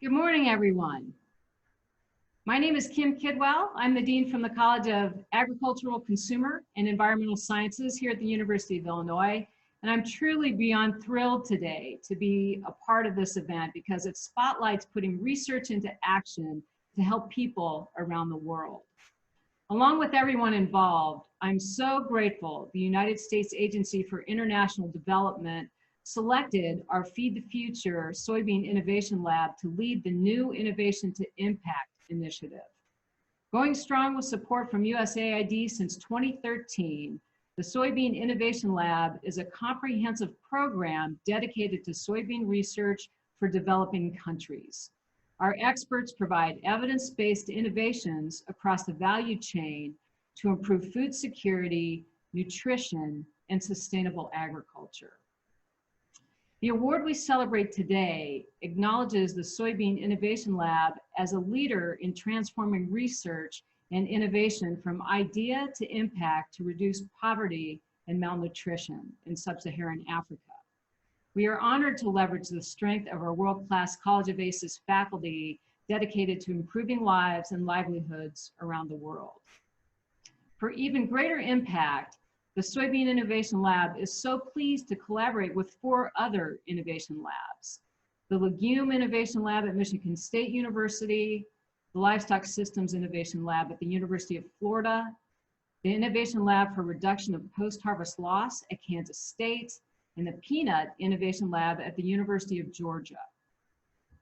Good morning, everyone. My name is Kim Kidwell. I'm the Dean from the College of Agricultural, Consumer, and Environmental Sciences here at the University of Illinois. And I'm truly beyond thrilled today to be a part of this event because it spotlights putting research into action to help people around the world. Along with everyone involved, I'm so grateful the United States Agency for International Development selected our Feed the Future Soybean Innovation Lab to lead the new Innovation to Impact initiative. Going strong with support from USAID since 2013, the Soybean Innovation Lab is a comprehensive program dedicated to soybean research for developing countries. Our experts provide evidence-based innovations across the value chain to improve food security, nutrition, and sustainable agriculture. The award we celebrate today acknowledges the Soybean Innovation Lab as a leader in transforming research and innovation from idea to impact to reduce poverty and malnutrition in sub-Saharan Africa. We are honored to leverage the strength of our world-class College of ACES faculty dedicated to improving lives and livelihoods around the world. For even greater impact, the Soybean Innovation Lab is so pleased to collaborate with 4 other innovation labs: the Legume Innovation Lab at Michigan State University, the Livestock Systems Innovation Lab at the University of Florida, the Innovation Lab for Reduction of Post-Harvest Loss at Kansas State, and the Peanut Innovation Lab at the University of Georgia.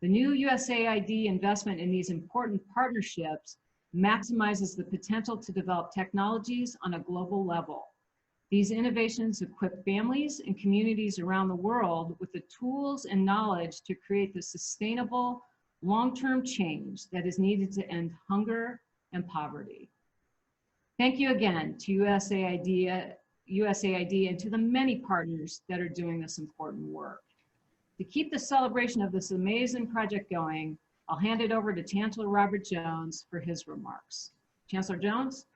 The new USAID investment in these important partnerships maximizes the potential to develop technologies on a global level. These innovations equip families and communities around the world with the tools and knowledge to create the sustainable, long-term change that is needed to end hunger and poverty. Thank you again to USAID and to the many partners that are doing this important work. To keep the celebration of this amazing project going, I'll hand it over to Chancellor Robert Jones for his remarks. Chancellor Jones?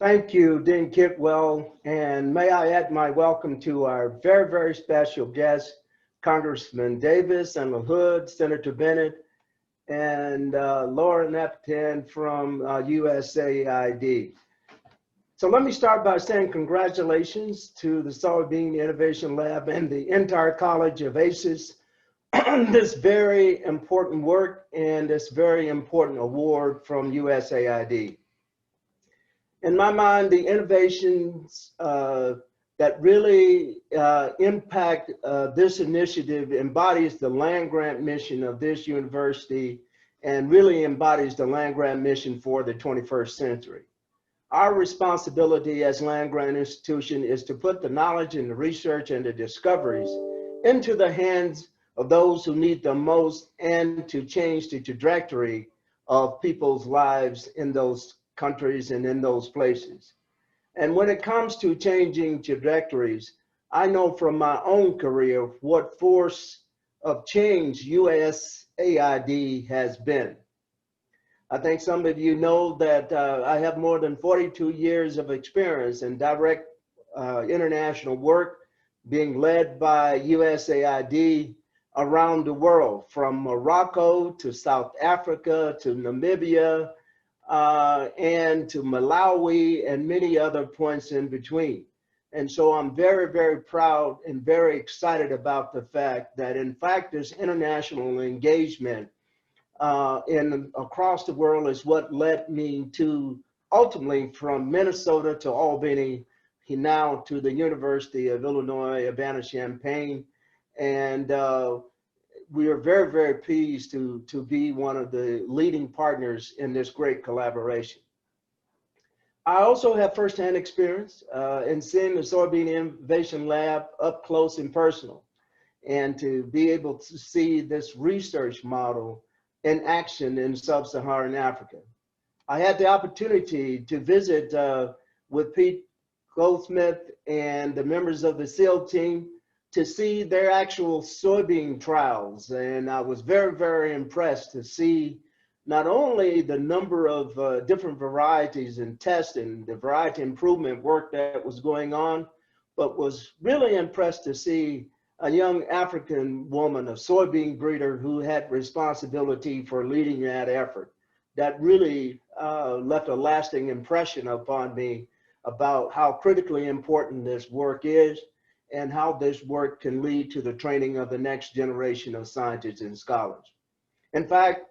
Thank you, Dean Kidwell, and may I add my welcome to our very, very special guests, Congressman Davis and LaHood, Senator Bennett, and Nora and Lapitan from USAID. So let me start by saying congratulations to the Soybean Innovation Lab and the entire College of ACES on this very important work and this very important award from USAID. In my mind, the innovations that really impact this initiative embodies the land-grant mission of this university and really embodies the land-grant mission for the 21st century. Our responsibility as land-grant institution is to put the knowledge and the research and the discoveries into the hands of those who need them most and to change the trajectory of people's lives in those countries and in those places. And when it comes to changing trajectories, I know from my own career what force of change USAID has been. I think some of you know that I have more than 42 years of experience in direct international work being led by USAID around the world, from Morocco to South Africa to Namibia, and to Malawi and many other points in between. And so I'm very, very proud and very excited about the fact that in fact this international engagement across the world is what led me to ultimately from Minnesota to Albany, now to the University of Illinois, Urbana-Champaign. And we are very, very pleased to be one of the leading partners in this great collaboration. I also have firsthand experience in seeing the Soybean Innovation Lab up close and personal, and to be able to see this research model in action in sub-Saharan Africa. I had the opportunity to visit with Pete Goldsmith and the members of the SEAL team to see their actual soybean trials. And I was very, very impressed to see not only the number of different varieties and tests and the variety improvement work that was going on, but was really impressed to see a young African woman, a soybean breeder who had responsibility for leading that effort that really left a lasting impression upon me about how critically important this work is and how this work can lead to the training of the next generation of scientists and scholars. In fact,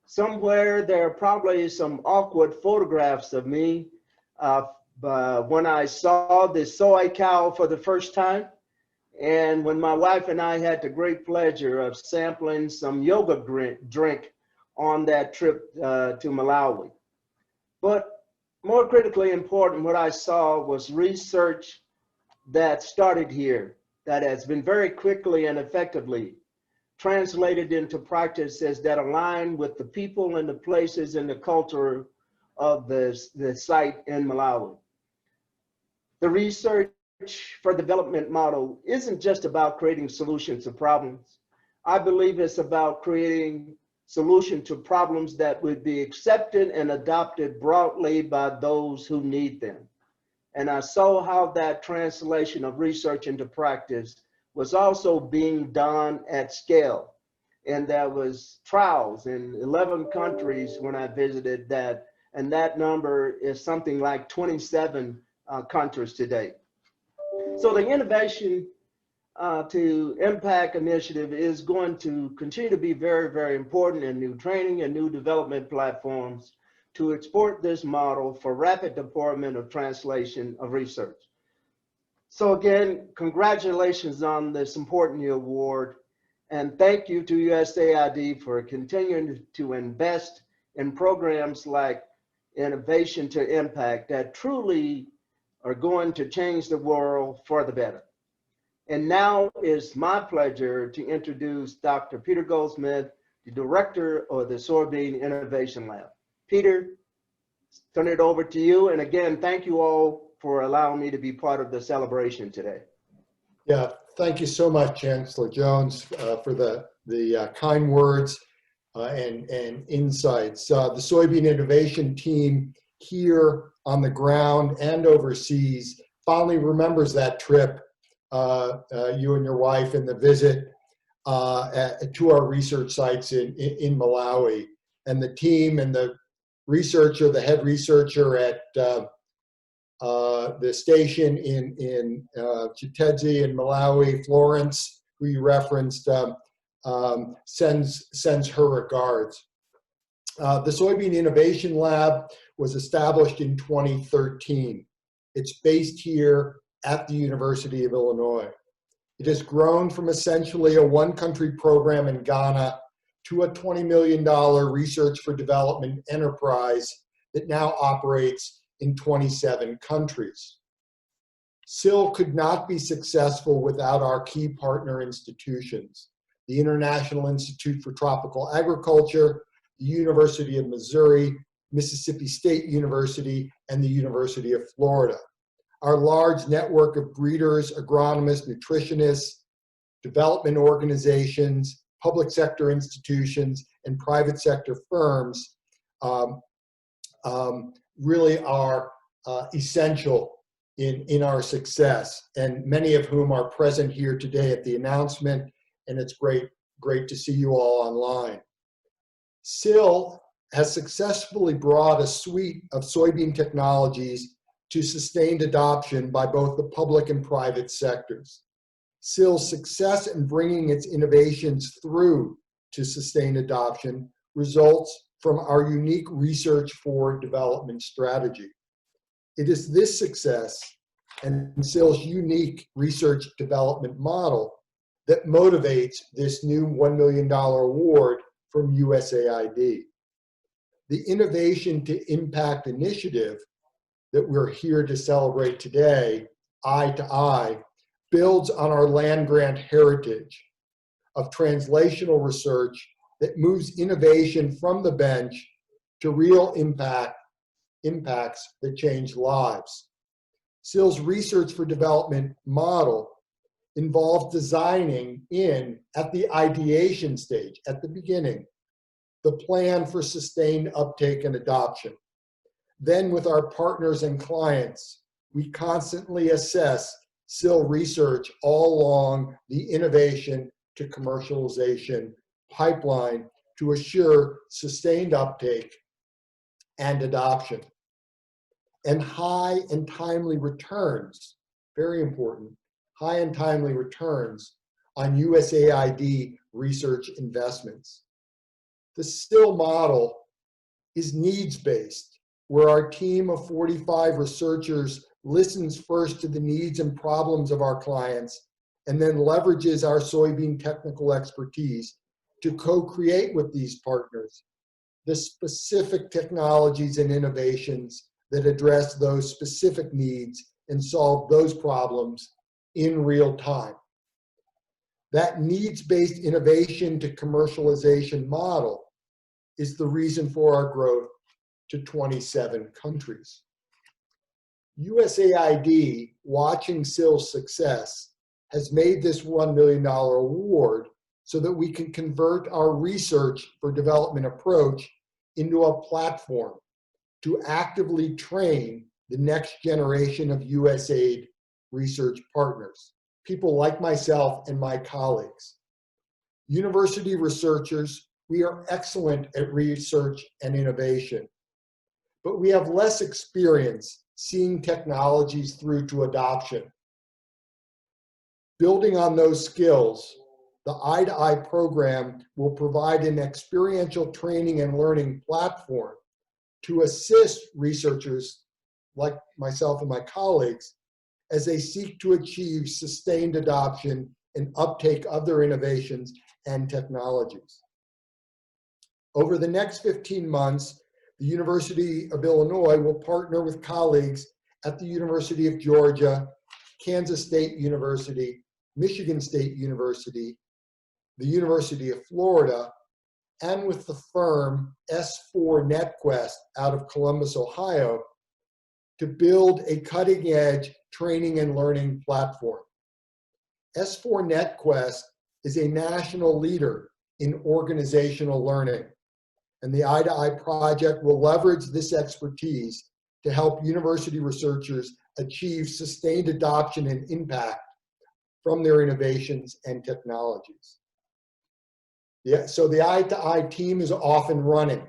somewhere there are probably some awkward photographs of me when I saw the soy cow for the first time, and when my wife and I had the great pleasure of sampling some yogurt drink on that trip to Malawi. But more critically important, what I saw was research that started here that has been very quickly and effectively translated into practices that align with the people and the places and the culture of the site in Malawi. The research for development model isn't just about creating solutions to problems. I believe it's about creating solutions to problems that would be accepted and adopted broadly by those who need them. And I saw how that translation of research into practice was also being done at scale. And there was trials in 11 countries when I visited that, and that number is something like 27 countries today. So the innovation to impact initiative is going to continue to be very, very important in new training and new development platforms to export this model for rapid deployment of translation of research. So again, congratulations on this important new award, and thank you to USAID for continuing to invest in programs like Innovation to Impact that truly are going to change the world for the better. And now it's my pleasure to introduce Dr. Peter Goldsmith, the director of the Soybean Innovation Lab. Peter, turn it over to you. And again, thank you all for allowing me to be part of the celebration today. Yeah, thank you so much, Chancellor Jones, for the kind words and insights. The Soybean Innovation Team here on the ground and overseas fondly remembers that trip, you and your wife, and the visit to our research sites in Malawi. And the team and the researcher, the head researcher at the station in Chitezi in Malawi, Florence, who you referenced, sends her regards. The Soybean Innovation Lab was established in 2013. It's based here at the University of Illinois. It has grown from essentially a one-country program in Ghana to a $20 million research for development enterprise that now operates in 27 countries. SIL could not be successful without our key partner institutions, the International Institute for Tropical Agriculture, the University of Missouri, Mississippi State University, and the University of Florida. Our large network of breeders, agronomists, nutritionists, development organizations, public sector institutions, and private sector firms really are essential in our success, and many of whom are present here today at the announcement, and it's great to see you all online. SIL has successfully brought a suite of soybean technologies to sustained adoption by both the public and private sectors. SIL's success in bringing its innovations through to sustained adoption results from our unique research for development strategy. It is this success and SIL's unique research development model that motivates this new $1 million award from USAID. The Innovation to Impact initiative that we're here to celebrate today, i2i, builds on our land grant heritage of translational research that moves innovation from the bench to real impacts that change lives. SIL's research for development model involves designing at the ideation stage, at the beginning, the plan for sustained uptake and adoption. Then with our partners and clients, we constantly assess SIL research all along the innovation to commercialization pipeline to assure sustained uptake and adoption. And high and timely returns, very important, high and timely returns on USAID research investments. The SIL model is needs-based, where our team of 45 researchers listens first to the needs and problems of our clients and then leverages our soybean technical expertise to co-create with these partners the specific technologies and innovations that address those specific needs and solve those problems in real time. That needs-based innovation to commercialization model is the reason for our growth to 27 countries. USAID, watching SIL's success, has made this $1 million award so that we can convert our research for development approach into a platform to actively train the next generation of USAID research partners, people like myself and my colleagues. University researchers, we are excellent at research and innovation, but we have less experience seeing technologies through to adoption. Building on those skills, the i2i program will provide an experiential training and learning platform to assist researchers like myself and my colleagues as they seek to achieve sustained adoption and uptake of their innovations and technologies. Over the next 15 months, the University of Illinois will partner with colleagues at the University of Georgia, Kansas State University, Michigan State University, the University of Florida, and with the firm S4 NetQuest out of Columbus, Ohio, to build a cutting-edge training and learning platform. S4 NetQuest is a national leader in organizational learning, and the i2i project will leverage this expertise to help university researchers achieve sustained adoption and impact from their innovations and technologies. So the i2i team is off and running.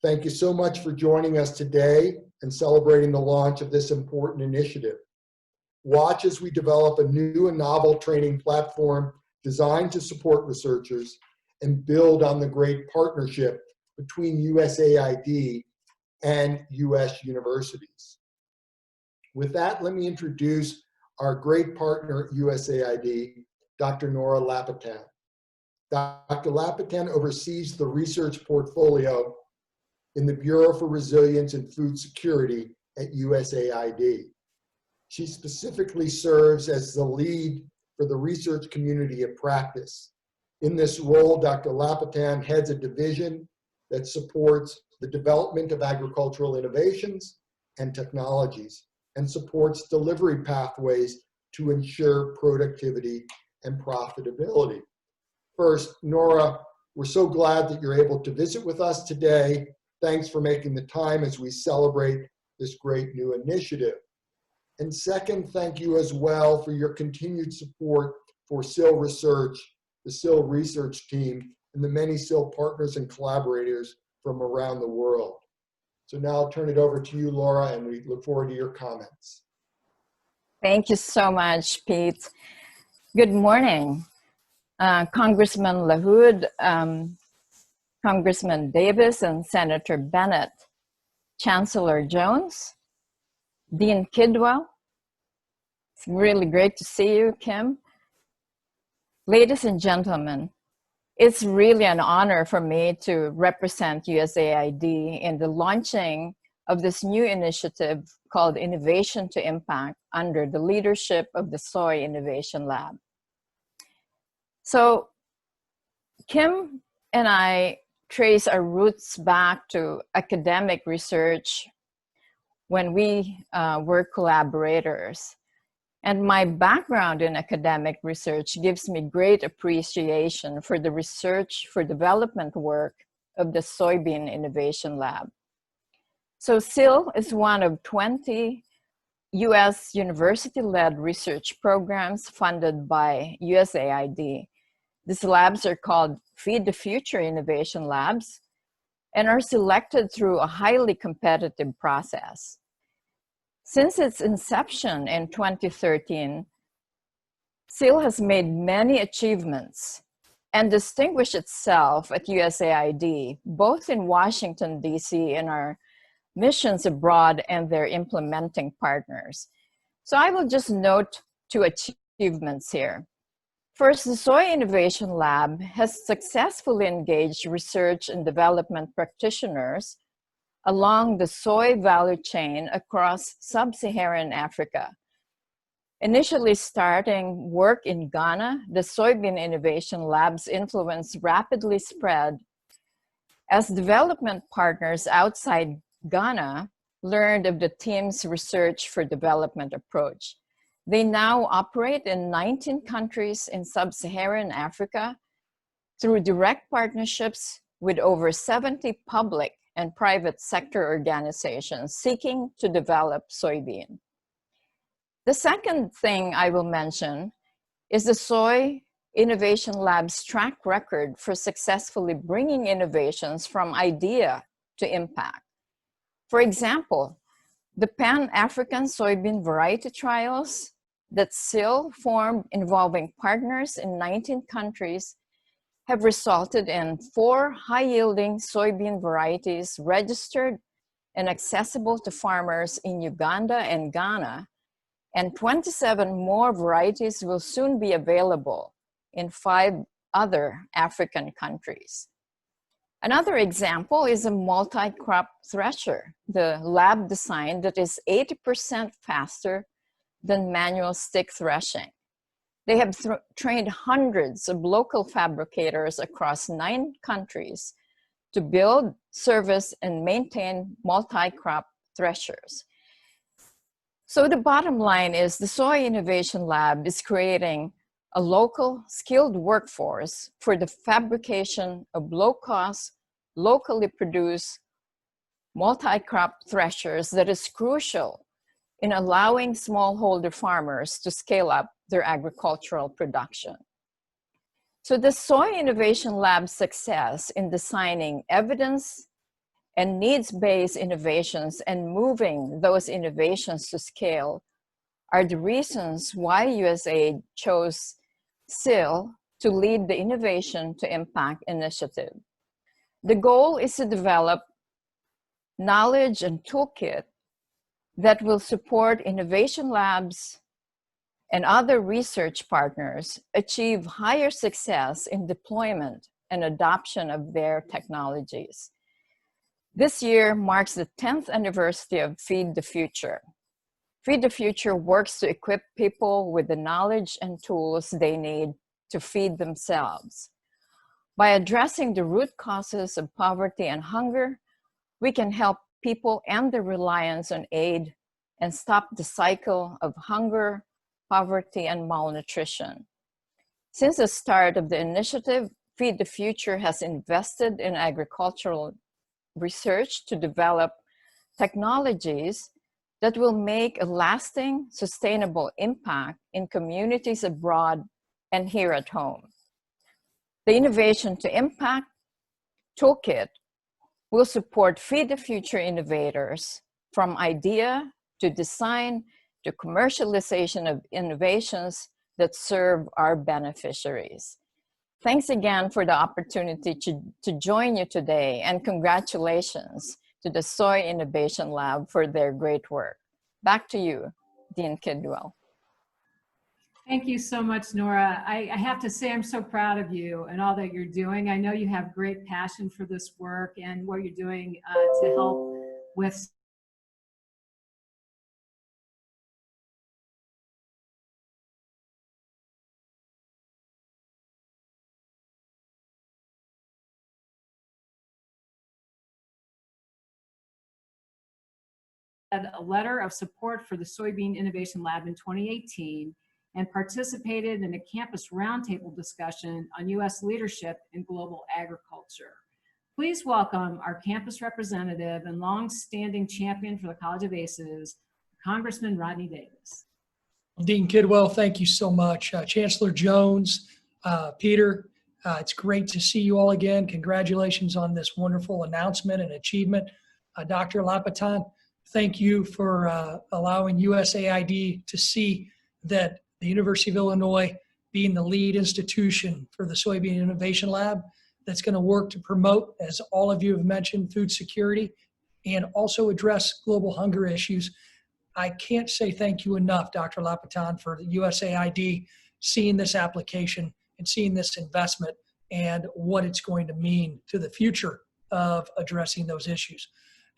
Thank you so much for joining us today and celebrating the launch of this important initiative. Watch as we develop a new and novel training platform designed to support researchers and build on the great partnership between USAID and US universities. With that, let me introduce our great partner at USAID, Dr. Nora Lapitan. Dr. Lapitan oversees the research portfolio in the Bureau for Resilience and Food Security at USAID. She specifically serves as the lead for the research community of practice. In this role, Dr. Lapitan heads a division that supports the development of agricultural innovations and technologies and supports delivery pathways to ensure productivity and profitability. First, Nora, we're so glad that you're able to visit with us today. Thanks for making the time as we celebrate this great new initiative. And second, thank you as well for your continued support for SIL Research, the SIL research team, and the many SIL partners and collaborators from around the world. So now I'll turn it over to you, Laura, and we look forward to your comments. Thank you so much, Pete. Good morning, Congressman LaHood, Congressman Davis, and Senator Bennett, Chancellor Jones, Dean Kidwell. It's really great to see you, Kim. Ladies and gentlemen, it's really an honor for me to represent USAID in the launching of this new initiative called Innovation to Impact under the leadership of the Soybean Innovation Lab. So Kim and I trace our roots back to academic research when we were collaborators. And my background in academic research gives me great appreciation for the research for development work of the Soybean Innovation Lab. So SIL is one of 20 U.S. university-led research programs funded by USAID. These labs are called Feed the Future Innovation Labs and are selected through a highly competitive process. Since its inception in 2013, SIL has made many achievements and distinguished itself at USAID, both in Washington, D.C. and our missions abroad and their implementing partners. So I will just note two achievements here. First, the Soy Innovation Lab has successfully engaged research and development practitioners along the soy value chain across sub-Saharan Africa. Initially starting work in Ghana, the Soybean Innovation Lab's influence rapidly spread as development partners outside Ghana learned of the team's research for development approach. They now operate in 19 countries in sub-Saharan Africa through direct partnerships with over 70 public and private sector organizations seeking to develop soybean. The second thing I will mention is the Soy Innovation Lab's track record for successfully bringing innovations from idea to impact. For example, the Pan-African soybean variety trials that SIL formed involving partners in 19 countries have resulted in 4 high-yielding soybean varieties registered and accessible to farmers in Uganda and Ghana, and 27 more varieties will soon be available in 5 other African countries. Another example is a multi-crop thresher, the lab design that is 80% faster than manual stick threshing. They have trained hundreds of local fabricators across 9 countries to build, service, and maintain multi-crop threshers. So the bottom line is the Soy Innovation Lab is creating a local skilled workforce for the fabrication of low-cost, locally produced multi-crop threshers that is crucial in allowing smallholder farmers to scale up their agricultural production. So the Soy Innovation Lab's success in designing evidence and needs-based innovations and moving those innovations to scale are the reasons why USAID chose SIL to lead the Innovation to Impact initiative. The goal is to develop knowledge and toolkit that will support innovation labs and other research partners achieve higher success in deployment and adoption of their technologies. This year marks the 10th anniversary of Feed the Future. Feed the Future works to equip people with the knowledge and tools they need to feed themselves. By addressing the root causes of poverty and hunger, we can help people end their reliance on aid and stop the cycle of hunger, poverty, and malnutrition. Since the start of the initiative, Feed the Future has invested in agricultural research to develop technologies that will make a lasting, sustainable impact in communities abroad and here at home. The Innovation to Impact Toolkit will support Feed the Future innovators from idea to design to commercialization of innovations that serve our beneficiaries. Thanks again for the opportunity to join you today, and congratulations to the Soy Innovation Lab for their great work. Back to you, Dean Kidwell. Thank you so much, Nora. I have to say I'm so proud of you and all that you're doing. I know you have great passion for this work and what you're doing to help with a letter of support for the Soybean Innovation Lab in 2018 and participated in a campus roundtable discussion on U.S. leadership in global agriculture. Please welcome our campus representative and long-standing champion for the College of ACES, Congressman Rodney Davis. Dean Kidwell, thank you so much. Chancellor Jones, Peter, it's great to see you all again. Congratulations on this wonderful announcement and achievement. Dr. Lapitan, thank you for allowing USAID to see that the University of Illinois being the lead institution for the Soybean Innovation Lab that's going to work to promote, as all of you have mentioned, food security and also address global hunger issues. I can't say thank you enough, Dr. Lapitan, for the USAID seeing this application and seeing this investment and what it's going to mean to the future of addressing those issues.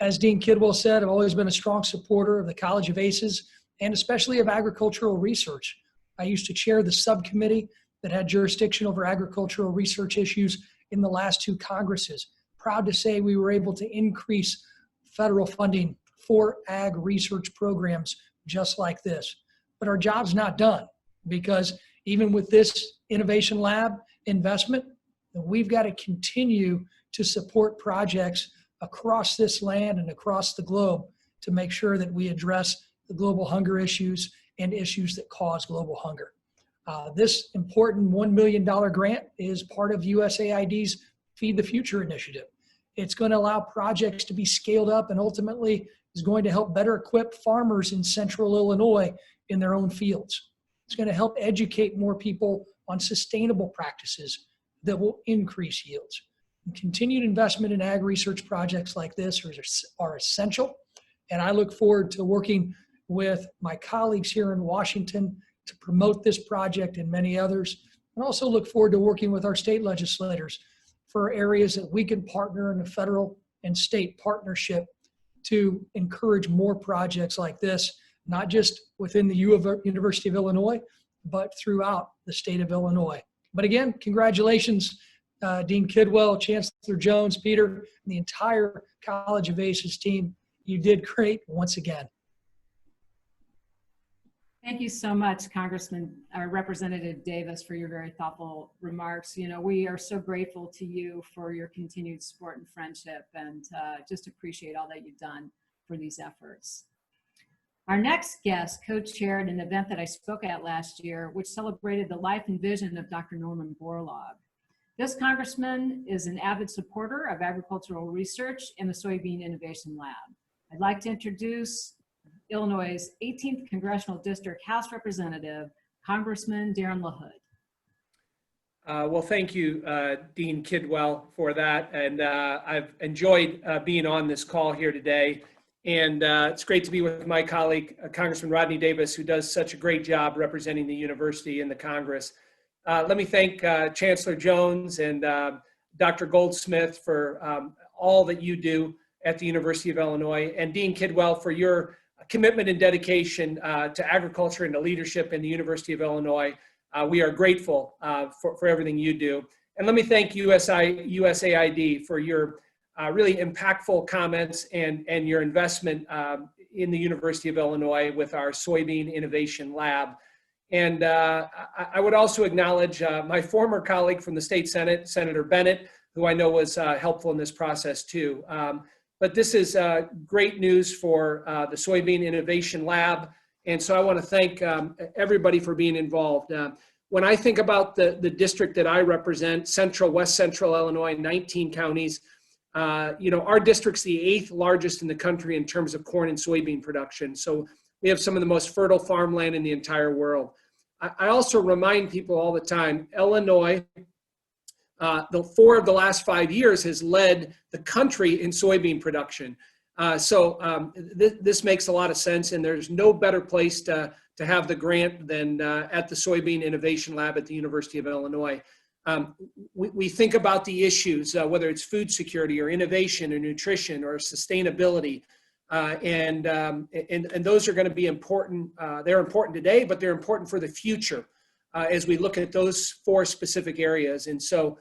As Dean Kidwell said, I've always been a strong supporter of the College of ACES and especially of agricultural research. I used to chair the subcommittee that had jurisdiction over agricultural research issues in the last two Congresses. Proud to say we were able to increase federal funding for ag research programs just like this. But our job's not done, because even with this Innovation Lab investment, we've got to continue to support projects across this land and across the globe to make sure that we address the global hunger issues and issues that cause global hunger. This important $1 million grant is part of USAID's Feed the Future initiative. It's going to allow projects to be scaled up and ultimately is going to help better equip farmers in central Illinois in their own fields. It's going to help educate more people on sustainable practices that will increase yields. And continued investment in ag research projects like this are essential. And I look forward to working with my colleagues here in Washington to promote this project and many others. And also look forward to working with our state legislators for areas that we can partner in a federal and state partnership to encourage more projects like this, not just within the University of Illinois, but throughout the state of Illinois. But again, congratulations, Dean Kidwell, Chancellor Jones, Peter, and the entire College of ACES team. You did great once again. Thank you so much, Representative Davis, for your very thoughtful remarks. You know, we are so grateful to you for your continued support and friendship, and just appreciate all that you've done for these efforts. Our next guest co-chaired an event that I spoke at last year, which celebrated the life and vision of Dr. Norman Borlaug. This congressman is an avid supporter of agricultural research and the Soybean Innovation Lab. I'd like to introduce Illinois' 18th Congressional District House Representative, Congressman Darren LaHood. Well, thank you, Dean Kidwell, for that. And I've enjoyed being on this call here today. And it's great to be with my colleague, Congressman Rodney Davis, who does such a great job representing the university in the Congress. Let me thank Chancellor Jones and Dr. Goldsmith for all that you do at the University of Illinois, and Dean Kidwell for your commitment and dedication to agriculture and to leadership in the University of Illinois. We are grateful for everything you do. And let me thank USAID for your really impactful comments and your investment in the University of Illinois with our Soybean Innovation Lab. And I would also acknowledge my former colleague from the State Senate, Senator Bennett, who I know was helpful in this process too. But this is great news for the Soybean Innovation Lab. And so I want to thank everybody for being involved. When I think about the district that I represent, West Central Illinois, 19 counties, you know, our district's the 8th largest in the country in terms of corn and soybean production. So we have some of the most fertile farmland in the entire world. I also remind people all the time, Illinois, the 4 of the last 5 years has led the country in soybean production. This makes a lot of sense, and there's no better place to have the grant than at the Soybean Innovation Lab at the University of Illinois. We think about the issues, whether it's food security or innovation or nutrition or sustainability, and those are going to be important. They're important today, but they're important for the future as we look at those 4 specific areas. And so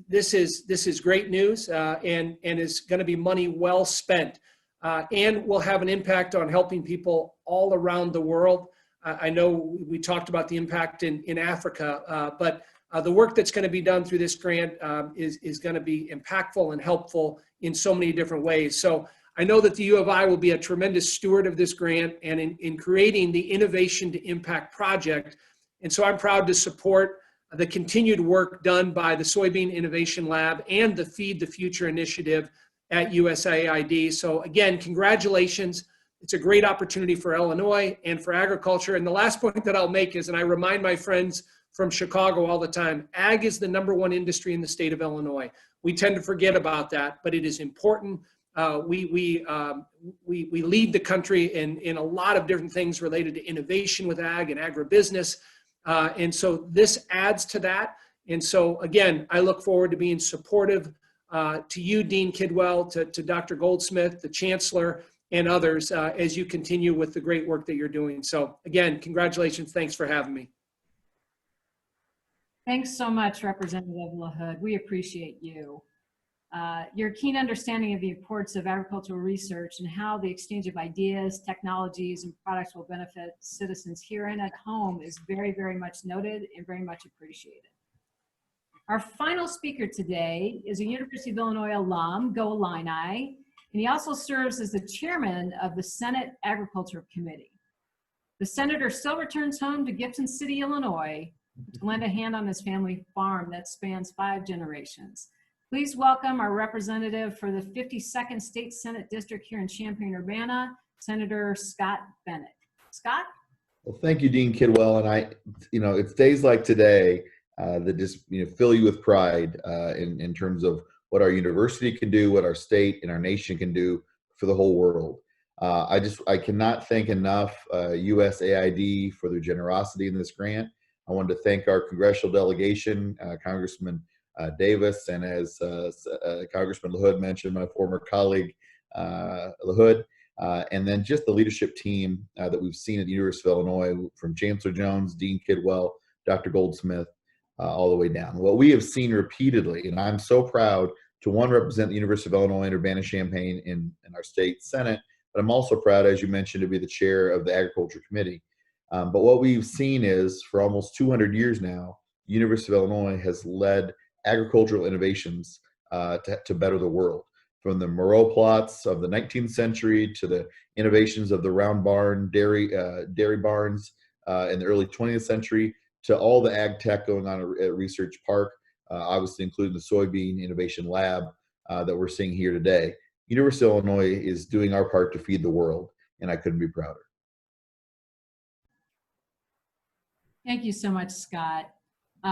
this is great news and is going to be money well spent and will have an impact on helping people all around the world. I know we talked about the impact in Africa, but the work that's going to be done through this grant is going to be impactful and helpful in so many different ways. So I know that the U of I will be a tremendous steward of this grant and in creating the Innovation to Impact project. And so I'm proud to support the continued work done by the Soybean Innovation Lab and the Feed the Future initiative at USAID. So again, congratulations. It's a great opportunity for Illinois and for agriculture. And the last point that I'll make is, and I remind my friends from Chicago all the time, ag is the #1 industry in the state of Illinois. We tend to forget about that, but it is important. We lead the country in a lot of different things related to innovation with ag and agribusiness. And so this adds to that. And so again, I look forward to being supportive to you, Dean Kidwell, to Dr. Goldsmith, the Chancellor, and others as you continue with the great work that you're doing. So again, congratulations. Thanks for having me. Thanks so much, Representative LaHood. We appreciate you. Your keen understanding of the importance of agricultural research and how the exchange of ideas, technologies, and products will benefit citizens here and at home is very, very much noted and very much appreciated. Our final speaker today is a University of Illinois alum, Go Illini, and he also serves as the chairman of the Senate Agriculture Committee. The senator still returns home to Gibson City, Illinois, to lend a hand on his family farm that spans 5 generations. Please welcome our representative for the 52nd State Senate District here in Champaign-Urbana, Senator Scott Bennett. Scott? Well, thank you, Dean Kidwell. And it's days like today that just fill you with pride in terms of what our university can do, what our state and our nation can do for the whole world. I cannot thank enough USAID for their generosity in this grant. I wanted to thank our congressional delegation, Congressman Davis, and as Congressman LaHood mentioned, my former colleague LaHood, and then just the leadership team that we've seen at the University of Illinois, from Chancellor Jones, Dean Kidwell, Dr. Goldsmith, all the way down. What we have seen repeatedly, and I'm so proud to represent the University of Illinois and Urbana-Champaign in our state Senate, but I'm also proud, as you mentioned, to be the chair of the Agriculture Committee. But what we've seen is, for almost 200 years now, the University of Illinois has led agricultural innovations to better the world. From the Moreau plots of the 19th century to the innovations of the round barn dairy barns in the early 20th century, to all the ag tech going on at Research Park, obviously including the Soybean Innovation Lab that we're seeing here today. University of Illinois is doing our part to feed the world, and I couldn't be prouder. Thank you so much, Scott.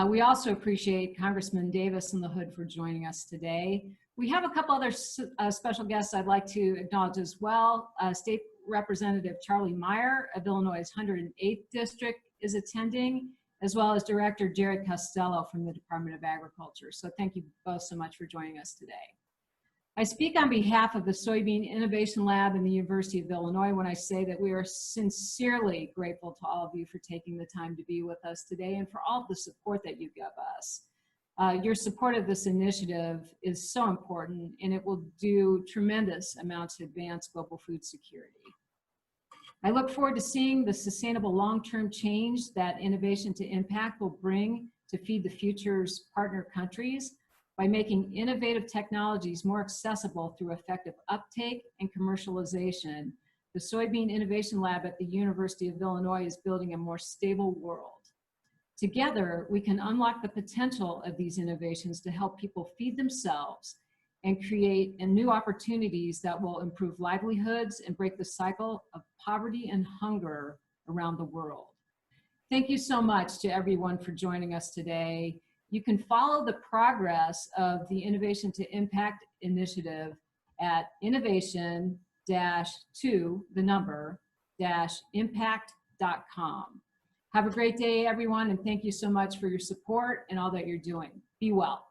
We also appreciate Congressman Davis and LaHood for joining us today. We have a couple other special guests I'd like to acknowledge as well. State Representative Charlie Meyer of Illinois' 108th District is attending, as well as Director Jared Costello from the Department of Agriculture. So thank you both so much for joining us today. I speak on behalf of the Soybean Innovation Lab and the University of Illinois when I say that we are sincerely grateful to all of you for taking the time to be with us today and for all of the support that you give us. Your support of this initiative is so important, and it will do tremendous amounts to advance global food security. I look forward to seeing the sustainable long-term change that Innovation to Impact will bring to Feed the Future's partner countries by making innovative technologies more accessible through effective uptake and commercialization. The Soybean Innovation Lab at the University of Illinois is building a more stable world. Together, we can unlock the potential of these innovations to help people feed themselves and create new opportunities that will improve livelihoods and break the cycle of poverty and hunger around the world. Thank you so much to everyone for joining us today. You can follow the progress of the Innovation to Impact initiative at innovation-impact.com. Have a great day, everyone, and thank you so much for your support and all that you're doing. Be well.